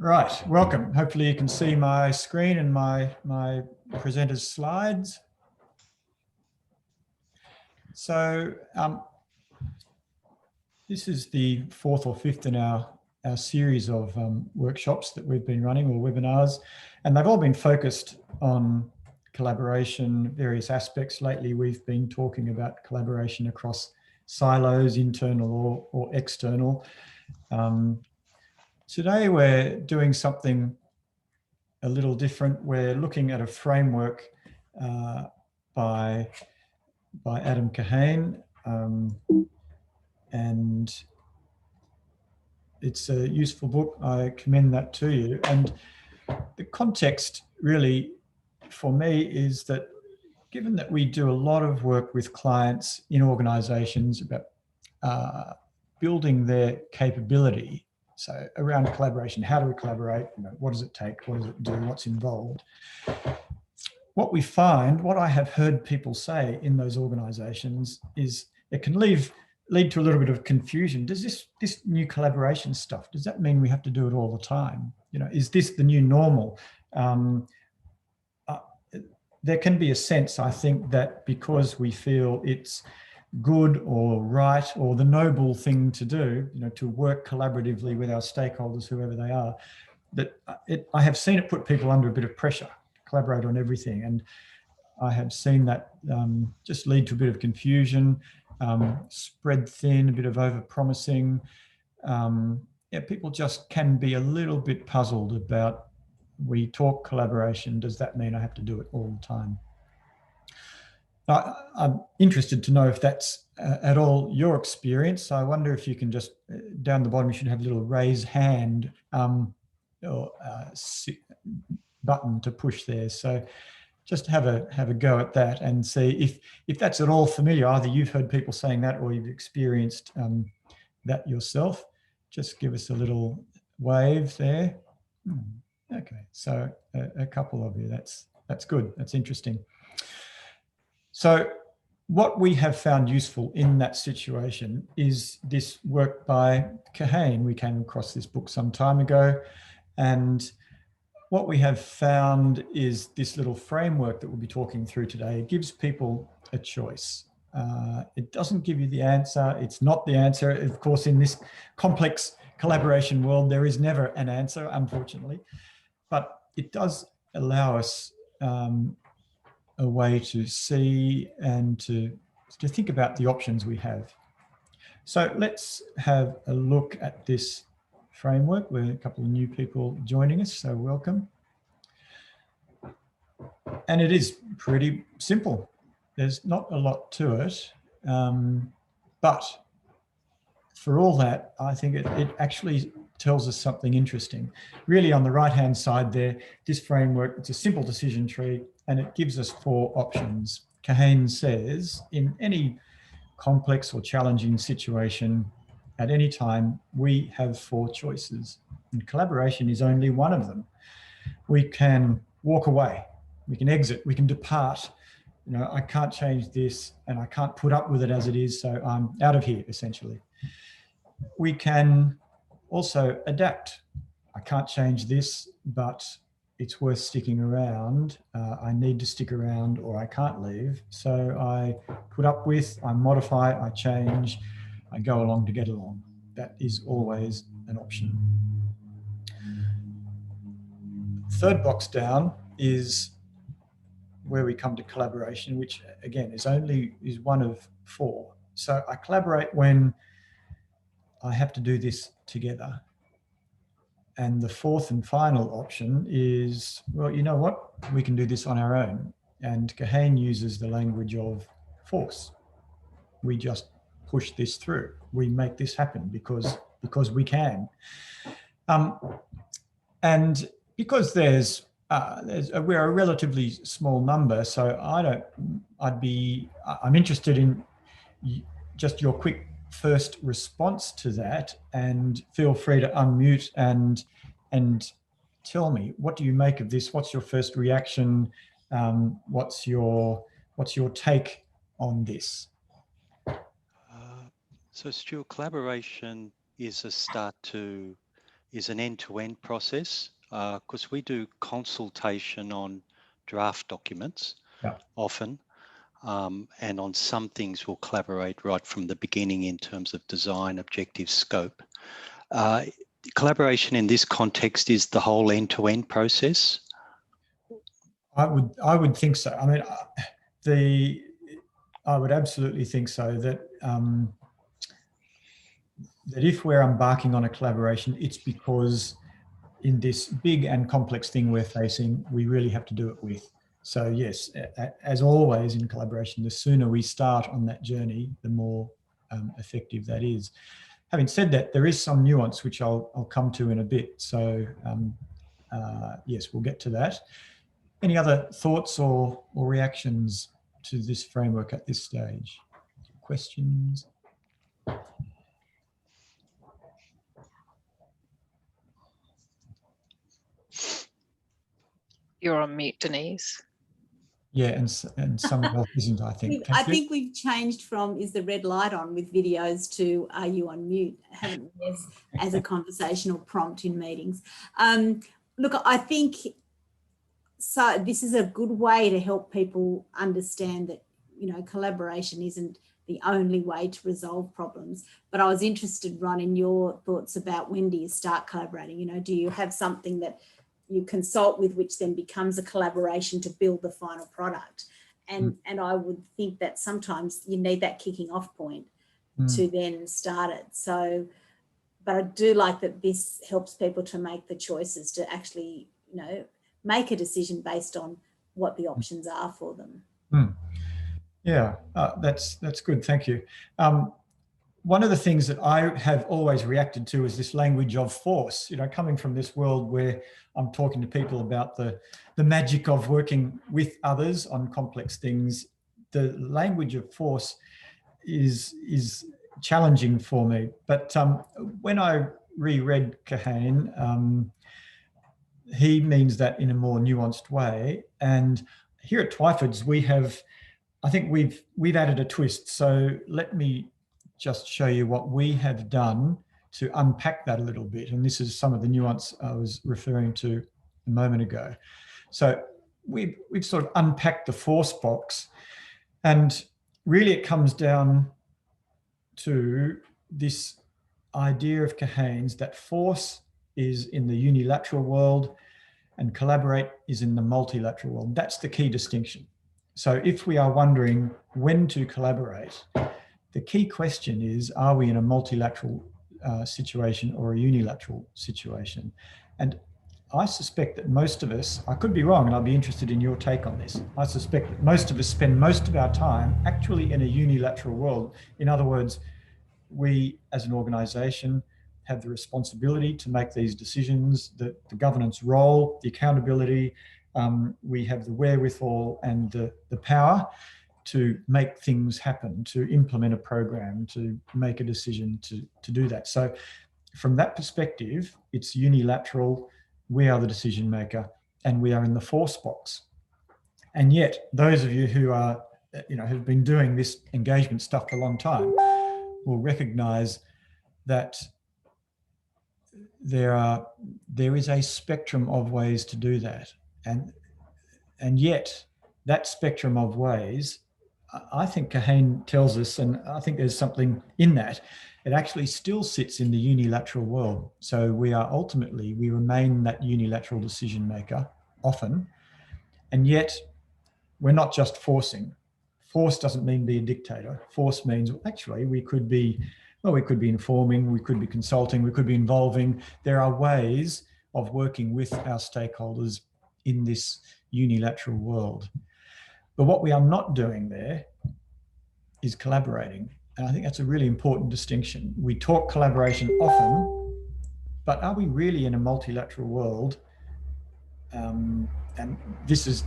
Right, welcome. Hopefully you can see my screen and my presenter's slides. So this is the fourth or fifth in our series of workshops that we've been running, or webinars, and they've all been focused on collaboration, various aspects. Lately we've been talking about collaboration across silos, internal or external. Today we're doing something a little different. We're looking at a framework by Adam Kahane, and it's a useful book. I commend that to you. And the context really for me is that given that we do a lot of work with clients in organizations about building their capability, so around collaboration, how do we collaborate? What does it take? What does it do? What's involved? What we find, what I have heard people say in those organizations is it can lead to a little bit of confusion. Does this new collaboration stuff, does that mean we have to do it all the time? Is this the new normal? There can be a sense, I think, that because we feel it's good or right or the noble thing to do, to work collaboratively with our stakeholders, whoever they are, that I have seen it put people under a bit of pressure, collaborate on everything. And I have seen that just lead to a bit of confusion, spread thin, a bit of over-promising. People just can be a little bit puzzled about, we talk collaboration, does that mean I have to do it all the time? I'm interested to know if that's at all your experience. So I wonder if you can just, down the bottom, you should have a little raise hand or button to push there. So just have a go at that and see if that's at all familiar. Either you've heard people saying that or you've experienced that yourself. Just give us a little wave there. Okay, so a couple of you. That's good. That's interesting. So what we have found useful in that situation is this work by Kahane. We came across this book some time ago, and what we have found is this little framework that we'll be talking through today. It gives people a choice. It doesn't give you the answer. It's not the answer. Of course, in this complex collaboration world, there is never an answer, unfortunately, but it does allow us a way to see and to think about the options we have. So let's have a look at this framework. We're a couple of new people joining us, so welcome. And it is pretty simple. There's not a lot to it, but for all that, I think it actually tells us something interesting. Really, on the right-hand side there, this framework, it's a simple decision tree, and it gives us 4 options. Kahane says, in any complex or challenging situation, at any time, we have 4 choices, and collaboration is only one of them. We can walk away, we can exit, we can depart. I can't change this and I can't put up with it as it is, so I'm out of here, essentially. We can also adapt. I can't change this, but it's worth sticking around. I need to stick around or I can't leave. So I put up with, I modify, I change, I go along to get along. That is always an option. Third box down is where we come to collaboration, which again is one of 4. So I collaborate when I have to do this together. And the 4th and final option is, well, you know what? We can do this on our own. And Kahane uses the language of force. We just push this through. We make this happen because we can. And because we're a relatively small number, so I'm interested in just your quick first response to that, and feel free to unmute and tell me, what do you make of this? What's your first reaction? What's your take on this? So Stuart, collaboration is a start to is an end-to-end process, because we do consultation on draft documents Yeah. often, and on some things we'll collaborate right from the beginning in terms of design, objective, scope. Collaboration in this context is the whole end-to-end process. I would think so. I mean, I would absolutely think so, that that if we're embarking on a collaboration, it's because in this big and complex thing we're facing, we really have to do it with. So yes, as always in collaboration, the sooner we start on that journey, the more effective that is. Having said that, there is some nuance which I'll come to in a bit. So yes, we'll get to that. Any other thoughts or reactions to this framework at this stage? Questions? You're on mute, Denise. Yeah, and someone else isn't, I think. I think we've changed from "is the red light on" with videos to "are you on mute?" haven't we, as a conversational prompt in meetings. Look, I think so. This is a good way to help people understand that, you know, collaboration isn't the only way to resolve problems. But I was interested, Ron, in your thoughts about when do you start collaborating? You know, do you have something that you consult with, which then becomes a collaboration to build the final product? And I would think that sometimes you need that kicking off point to then start it. So, but I do like that this helps people to make the choices to actually, you know, make a decision based on what the options are for them. Yeah, that's good. Thank you. One of the things that I have always reacted to is this language of force, you know, coming from this world where I'm talking to people about the magic of working with others on complex things. The language of force is challenging for me. But when I reread Kahane, he means that in a more nuanced way. And here at Twyford's, we have, I think we've added a twist. So let me just show you what we have done to unpack that a little bit. And this is some of the nuance I was referring to a moment ago. So we've sort of unpacked the force box, and really it comes down to this idea of Kahane's that force is in the unilateral world and collaborate is in the multilateral world. That's the key distinction. So if we are wondering when to collaborate, the key question is, are we in a multilateral situation or a unilateral situation? And I suspect that most of us, I could be wrong, and I'd be interested in your take on this. I suspect that most of us spend most of our time actually in a unilateral world. In other words, we as an organization have the responsibility to make these decisions, the governance role, the accountability, we have the wherewithal and the power to make things happen, to implement a program, to make a decision to do that. So from that perspective, it's unilateral. We are the decision maker and we are in the force box. And yet those of you who are, you know, have been doing this engagement stuff for a long time will recognize that there is a spectrum of ways to do that. And yet that spectrum of ways, I think Kahane tells us, and I think there's something in that, it actually still sits in the unilateral world. So we remain that unilateral decision maker often, and yet we're not just forcing. Force doesn't mean be a dictator. Force means, well, actually, we could be informing, we could be consulting, we could be involving. There are ways of working with our stakeholders in this unilateral world. But what we are not doing there is collaborating. And I think that's a really important distinction. We talk collaboration often, but are we really in a multilateral world? And this is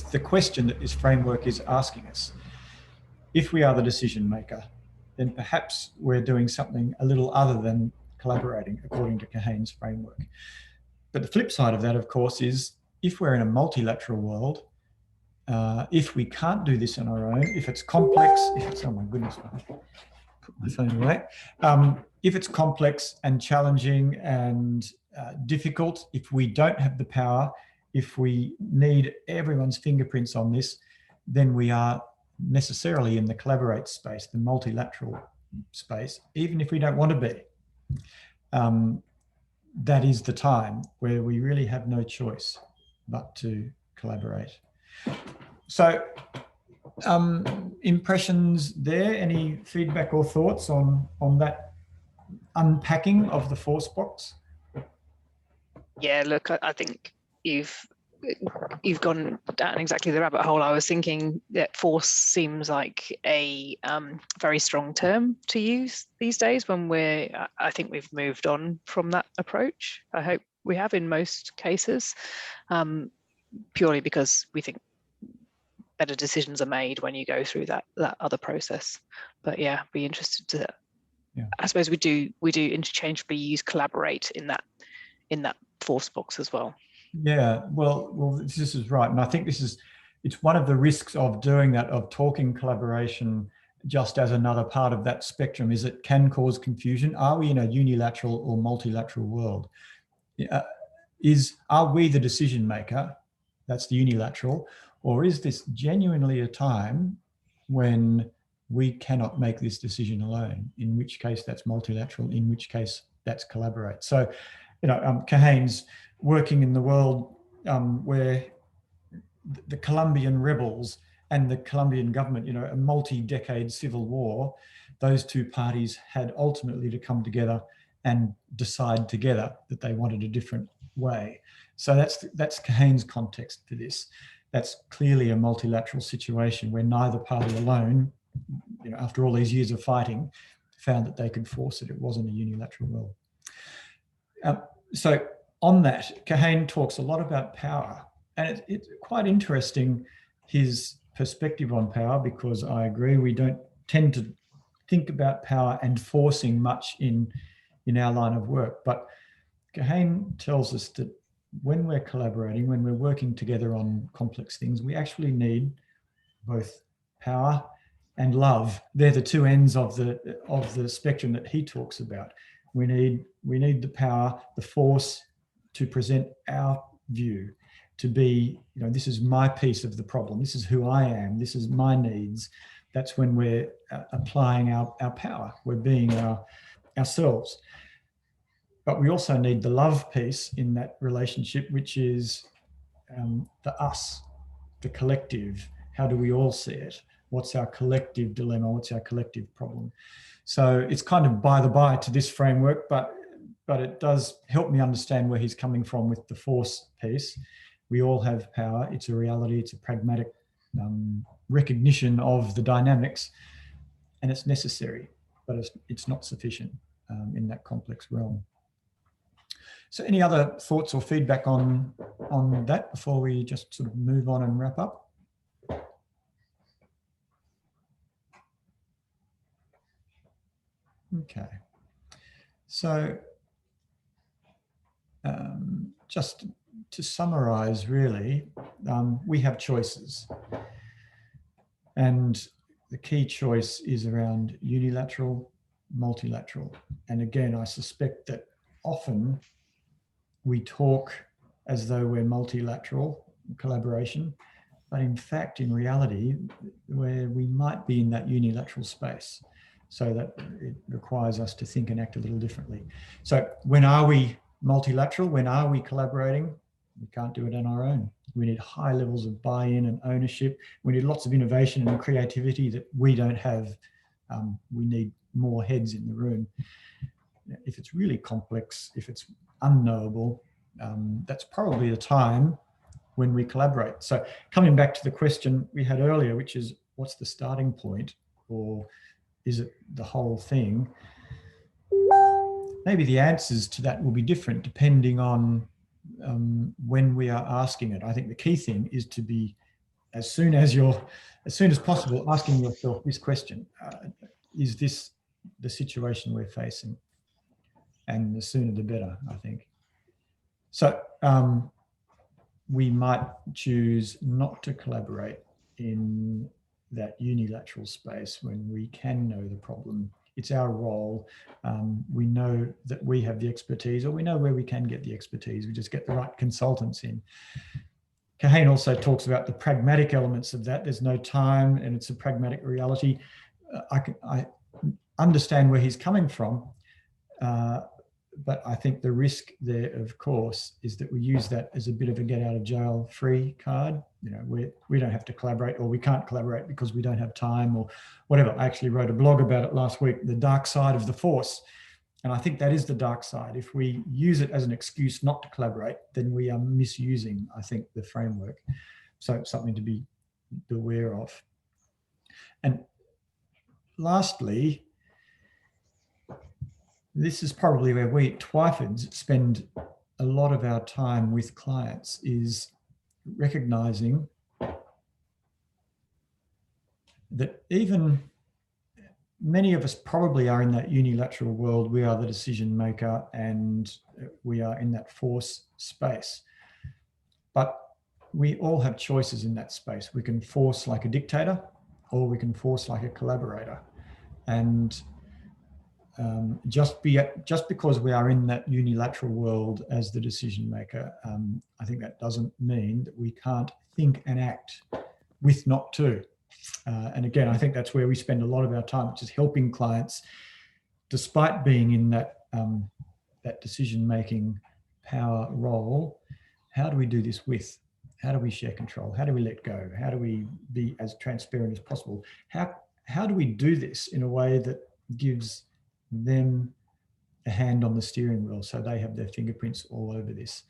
the question that this framework is asking us. If we are the decision maker, then perhaps we're doing something a little other than collaborating, according to Kahane's framework. But the flip side of that, of course, is if we're in a multilateral world, if we can't do this on our own, if it's complex, oh my goodness, put my phone away. If it's complex and challenging and difficult, if we don't have the power, if we need everyone's fingerprints on this, then we are necessarily in the collaborate space, the multilateral space, even if we don't want to be. That is the time where we really have no choice but to collaborate. So impressions there, any feedback or thoughts on that unpacking of the force box? Yeah, look, I think you've gone down exactly the rabbit hole. I was thinking that force seems like a very strong term to use these days when I think we've moved on from that approach. I hope we have in most cases, purely because we think better decisions are made when you go through that other process. But yeah, be interested to, yeah. I suppose we do interchangeably use collaborate in that force box as well. Yeah, well, this is right. And I think it's one of the risks of doing that, of talking collaboration just as another part of that spectrum, is it can cause confusion. Are we in a unilateral or multilateral world? Are we the decision maker? That's the unilateral. Or is this genuinely a time when we cannot make this decision alone, in which case that's multilateral, in which case that's collaborate. So, Kahane's working in the world where the Colombian rebels and the Colombian government, a multi-decade civil war, those two parties had ultimately to come together and decide together that they wanted a different way. So that's Kahane's context for this. That's clearly a multilateral situation where neither party alone, after all these years of fighting, found that they could force it. It wasn't a unilateral world. So on that, Kahane talks a lot about power, and it's quite interesting, his perspective on power, because I agree, we don't tend to think about power and forcing much in our line of work. But Kahane tells us that when we're collaborating, when we're working together on complex things, we actually need both power and love. They're the two ends of the spectrum that he talks about. We need the power, the force to present our view, to be, this is my piece of the problem. This is who I am. This is my needs. That's when we're applying our power. We're being ourselves. But we also need the love piece in that relationship, which is the us, the collective. How do we all see it? What's our collective dilemma? What's our collective problem? So it's kind of by the by to this framework, but it does help me understand where he's coming from with the force piece. We all have power. It's a reality. It's a pragmatic recognition of the dynamics, and it's necessary, but it's not sufficient in that complex realm. So any other thoughts or feedback on that before we just sort of move on and wrap up? Okay. So just to summarize, really, we have choices. And the key choice is around unilateral, multilateral. And again, I suspect that often we talk as though we're multilateral collaboration, but in fact, in reality, we might be in that unilateral space, so that it requires us to think and act a little differently. So when are we multilateral? When are we collaborating? We can't do it on our own. We need high levels of buy-in and ownership. We need lots of innovation and creativity that we don't have. We need more heads in the room. If it's really complex, if it's unknowable, that's probably the time when we collaborate. So coming back to the question we had earlier, which is what's the starting point, or is it the whole thing? Maybe the answers to that will be different depending on when we are asking it. I think the key thing is to be, as soon as possible, asking yourself this question: is this the situation we're facing? And the sooner the better, I think. So we might choose not to collaborate in that unilateral space when we can know the problem it's our role. We know that we have the expertise, or we know where we can get the expertise. We just get the right consultants in. Kahane also talks about the pragmatic elements of that. There's no time, and it's a pragmatic reality. I understand where he's coming from, but I think the risk there, of course, is that we use that as a bit of a get out of jail free card. You know, we don't have to collaborate, or we can't collaborate because we don't have time, or whatever. I actually wrote a blog about it last week, the dark side of the force. And I think that is the dark side. If we use it as an excuse not to collaborate, then we are misusing, I think, the framework. So it's something to be aware of. And lastly, this is probably where we at Twyfords spend a lot of our time with clients, is recognizing that even many of us probably are in that unilateral world. We are the decision maker and we are in that force space. But we all have choices in that space. We can force like a dictator, or we can force like a collaborator. And just because we are in that unilateral world as the decision maker, I think that doesn't mean that we can't think and act with not to. And again, I think that's where we spend a lot of our time, which is helping clients, despite being in that that decision-making power role. How do we do this with? How do we share control? How do we let go? How do we be as transparent as possible? How do we do this in a way that gives them a hand on the steering wheel so they have their fingerprints all over this?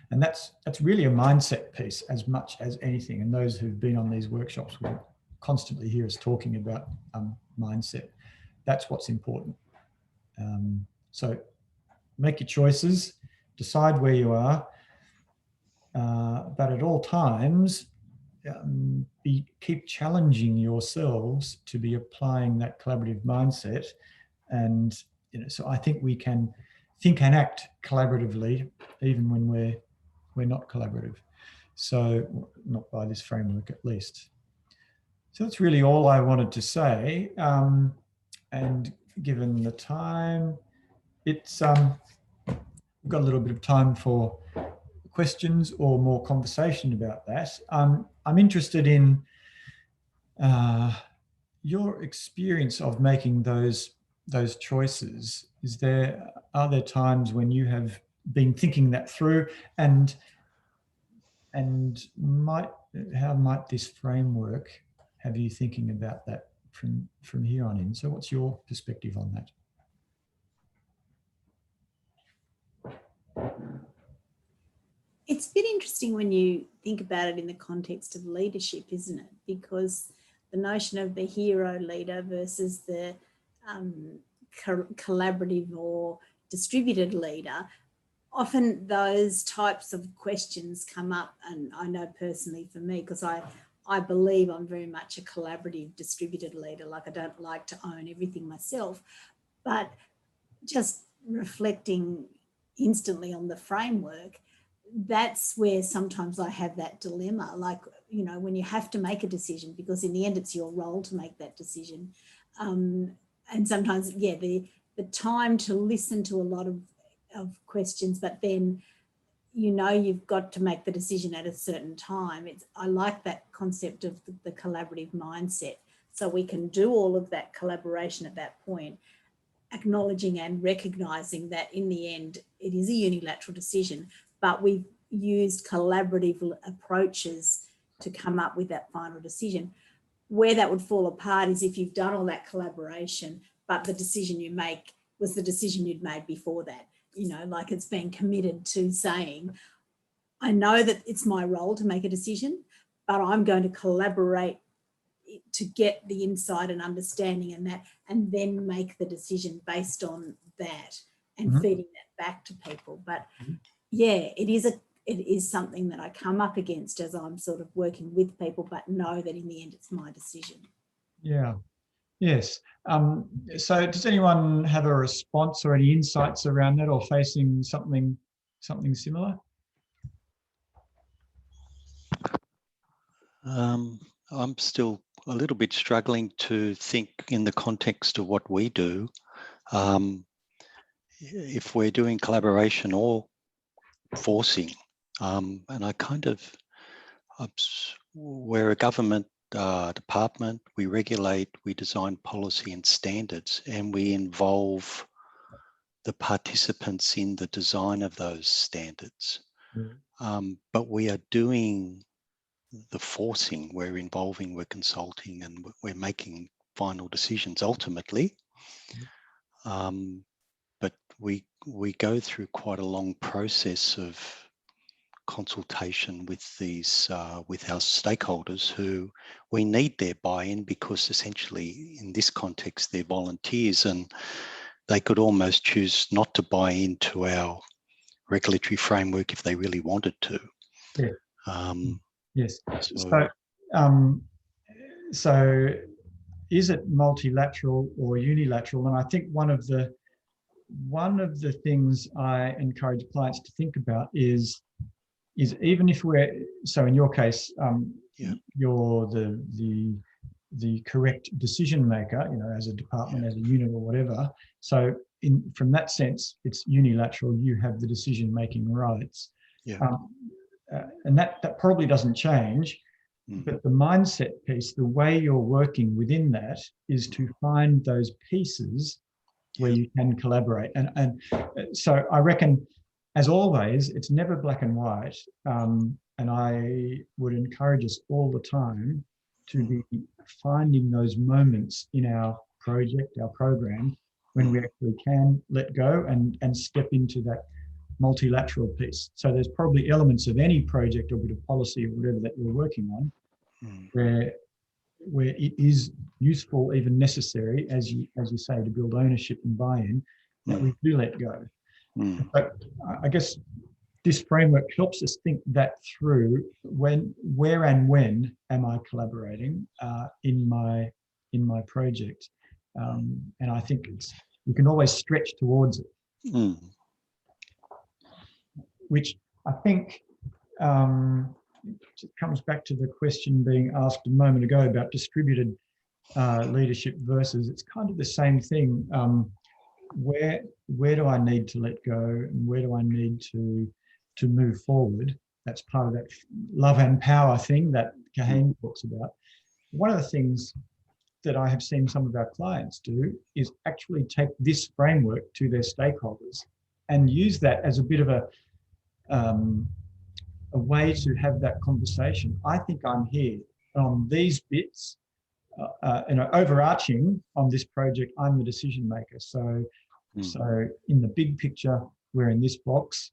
And that's really a mindset piece as much as anything. And those who've been on these workshops will constantly hear us talking about mindset. That's what's important. So make your choices, decide where you are, but at all times, keep challenging yourselves to be applying that collaborative mindset. And so I think we can think and act collaboratively even when we're not collaborative. So not by this framework, at least. So that's really all I wanted to say. And given the time, it's we've got a little bit of time for questions or more conversation about that. I'm interested in your experience of making those choices. Are there times when you have been thinking that through, and how might this framework have you thinking about that from here on in? So what's your perspective on that? It's a bit interesting when you think about it in the context of leadership, isn't it? Because the notion of the hero leader versus the collaborative or distributed leader, often those types of questions come up. And I know personally for me, because I believe I'm very much a collaborative distributed leader. Like, I don't like to own everything myself, but just reflecting instantly on the framework, that's where sometimes I have that dilemma, like, when you have to make a decision, because in the end it's your role to make that decision. And sometimes, the time to listen to a lot of questions, but then you've got to make the decision at a certain time. I like that concept of the collaborative mindset, so we can do all of that collaboration at that point, acknowledging and recognizing that in the end it is a unilateral decision, but we've used collaborative approaches to come up with that final decision. Where that would fall apart is if you've done all that collaboration, but the decision you make was the decision you'd made before that. Like, it's been committed to saying, I know that it's my role to make a decision, but I'm going to collaborate to get the insight and understanding and then make the decision based on that and feeding that back to people. But it is something that I come up against as I'm sort of working with people, but know that in the end it's my decision. Yeah. Yes. So does anyone have a response or any insights around that, or facing something similar? I'm still a little bit struggling to think in the context of what we do. If we're doing collaboration or forcing, and I kind of, we're a government department, we regulate, we design policy and standards, and we involve the participants in the design of those standards. But we are doing the forcing, we're involving, we're consulting, and we're making final decisions ultimately. But we go through quite a long process of consultation with these with our stakeholders, who we need their buy-in, because essentially in this context they're volunteers, and they could almost choose not to buy into our regulatory framework if they really wanted to. Yeah. Yes. So, so is it multilateral or unilateral? And I think one of the things I encourage clients to think about is even if we're, so in your case, you're the correct decision maker, you know, as a department, as a unit or whatever. So from that sense, it's unilateral. You have the decision making rights. And that probably doesn't change. But the mindset piece, the way you're working within that, is to find those pieces where you can collaborate. And so I reckon, as always, it's never black and white. And I would encourage us all the time to be finding those moments in our project, our program, when we actually can let go and step into that multilateral piece. So there's probably elements of any project or bit of policy or whatever that you're working on where it is useful, even necessary, as you say, to build ownership and buy-in, that we do let go. But I guess this framework helps us think that through. Where and when am I collaborating in my project? And I think you can always stretch towards it. Which I think it comes back to the question being asked a moment ago about distributed leadership versus, it's kind of the same thing. Where do I need to let go, and where do I need to move forward? That's part of that love and power thing that Kahane talks about. One of the things that I have seen some of our clients do is actually take this framework to their stakeholders and use that as a bit of a way to have that conversation. I think I'm here on these bits, overarching on this project, I'm the decision maker. So in the big picture, we're in this box,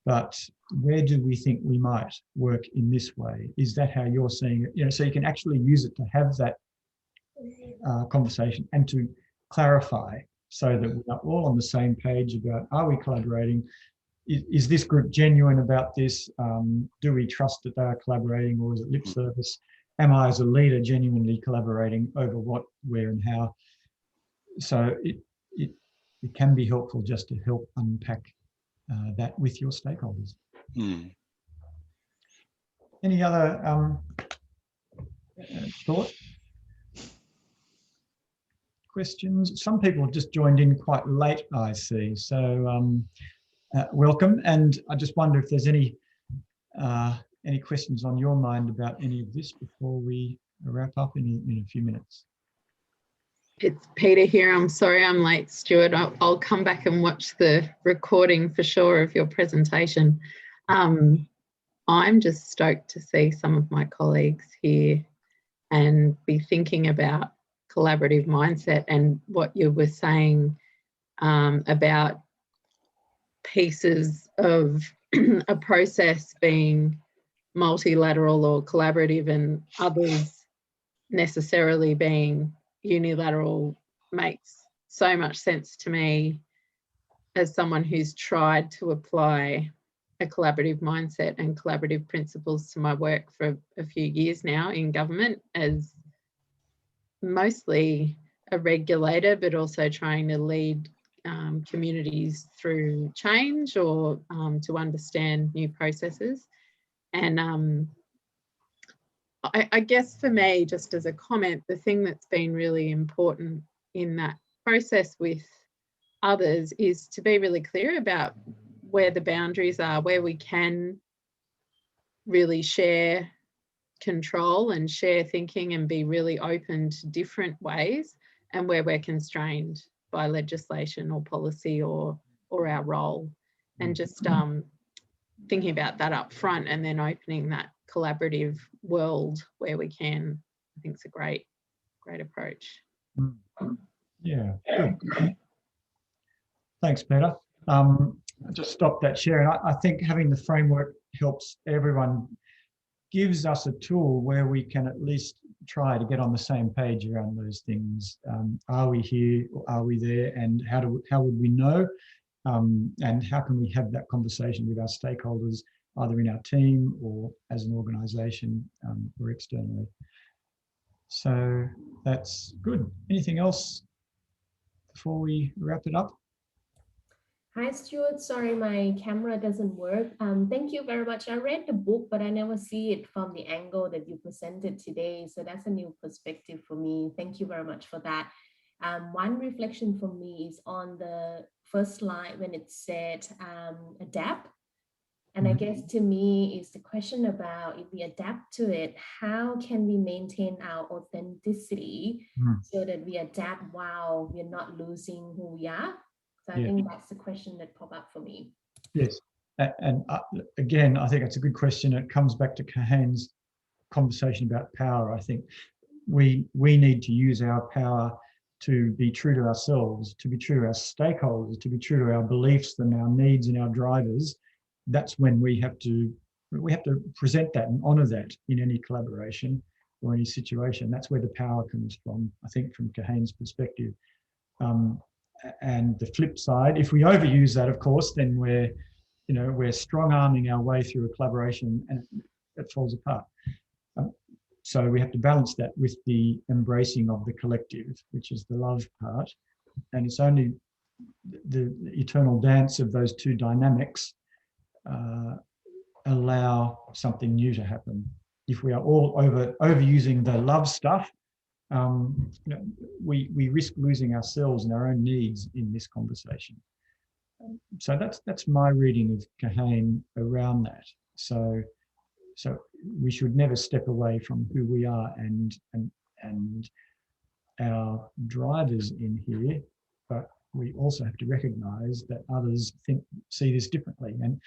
but where do we think we might work in this way? Is that how you're seeing it? You know, so you can actually use it to have that conversation and to clarify, so that we're all on the same page about, are we collaborating? Is this group genuine about this? Do we trust that they are collaborating, or is it lip service? Am I as a leader genuinely collaborating over what, where and how? So it can be helpful just to help unpack that with your stakeholders. Any other thoughts? Questions? Some people have just joined in quite late, I see. So welcome. And I just wonder if there's any questions on your mind about any of this before we wrap up in a few minutes. It's Peter here. I'm sorry I'm late, Stuart. I'll come back and watch the recording for sure of your presentation. I'm just stoked to see some of my colleagues here and be thinking about collaborative mindset, and what you were saying about pieces of a process being multilateral or collaborative and others necessarily being unilateral makes so much sense to me as someone who's tried to apply a collaborative mindset and collaborative principles to my work for a few years now in government, as mostly a regulator, but also trying to lead communities through change or to understand new processes. And I guess for me, just as a comment, the thing that's been really important in that process with others is to be really clear about where the boundaries are, where we can really share control and share thinking and be really open to different ways, and where we're constrained by legislation or policy or our role. And just thinking about that up front and then opening that collaborative world where we can, I think it's a great approach. Yeah, good. Thanks, Peter. I'll just stop that share. And I think having the framework helps everyone, gives us a tool where we can at least try to get on the same page around those things. Are we here or are we there? And how would we know? And how can we have that conversation with our stakeholders, either in our team or as an organisation or externally? So that's good. Anything else before we wrap it up? Hi, Stuart. Sorry, my camera doesn't work. Thank you very much. I read the book, but I never see it from the angle that you presented today. So that's a new perspective for me. Thank you very much for that. One reflection for me is on the first slide when it said adapt. And I guess to me is the question about, if we adapt to it, how can we maintain our authenticity so that we adapt while we're not losing who we are? So I think that's the question that popped up for me. Yes, and again, I think it's a good question. It comes back to Kahane's conversation about power. I think we need to use our power to be true to ourselves, to be true to our stakeholders, to be true to our beliefs and our needs and our drivers. That's when we have to present that and honour that in any collaboration or any situation. That's where the power comes from, I think, from Kahane's perspective. And the flip side, if we overuse that, of course, then we're strong-arming our way through a collaboration and it falls apart. So we have to balance that with the embracing of the collective, which is the love part. And it's only the eternal dance of those two dynamics allow something new to happen. If we are all overusing the love stuff, we risk losing ourselves and our own needs in this conversation. So that's my reading of Kahane around that. So we should never step away from who we are and our drivers in here, but we also have to recognise that others see this differently. And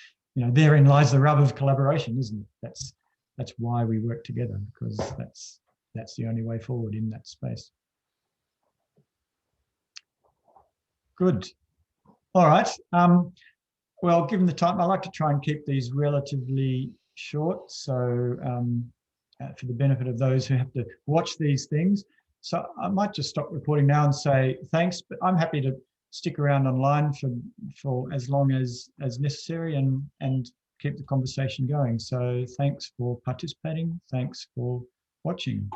therein lies the rub of collaboration, isn't it? That's why we work together, because that's the only way forward in that space. Good. All right. Well, given the time, I like to try and keep these relatively short. So for the benefit of those who have to watch these things. So I might just stop recording now and say thanks, but I'm happy to stick around online for as long as necessary and keep the conversation going. So thanks for participating. Thanks for watching.